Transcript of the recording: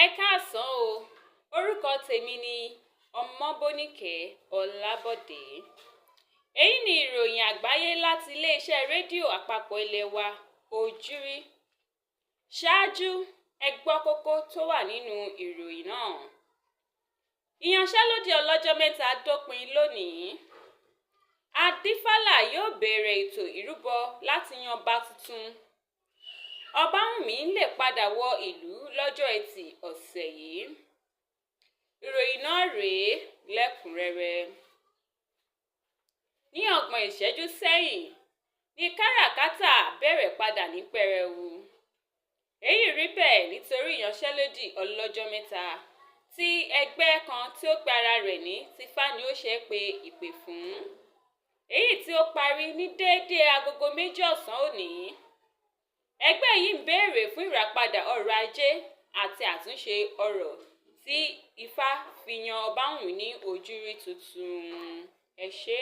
Ẹ káàsán o, orúkọ tèmi ni Ọmọbọ́níkẹ́ Ọlábọ̀dé. Èyí ni ìròyìn àgbáyé láti iléeṣẹ́ rédíò àpapọ̀ ilé wa Ojúrí. Ṣáájú, ẹ gbọ́ kókó tó wà nínú ìròyìn náà. Ìyanṣẹ́lódì ọlọ́jọ́ mẹ́ta dópin lónìí. Adífálà yóò bẹ̀rẹ̀ ètò ìrúbọ láti yan ọba tuntun. Ọbáwùnmí lè padà wọ ìlú lọ́jọ́ Ẹtì ọ̀sẹ̀ yìí. Ìròyìn náà rèé lẹ́kùnrẹ́rẹ́. Ní ọgbọ̀n ìṣẹ́jú sẹ́yìn ni káràkátà bẹ̀rẹ̀ padà ní pẹrẹwu. Èyí rí bẹ́ẹ̀ nítorí ìyanṣẹ́lódì ọlọ́jọ́ mẹ́ta tí ẹgbẹ́ kan tí ó pe ara rẹ̀ ní Tifá-ni-ó-ṣe pe ìpè fún. Èyí tí ó parí ní déédéé agogo 2 ọ̀sán òní. Ẹgbẹ́ yìí ń béèrè fún ìràpadà ọrọ̀ ajé àti àtúnṣe ọrọ̀ tí Ifá fi yan Ọbáwùnmí ní Ojúrí tuntun. Ẹ ṣé.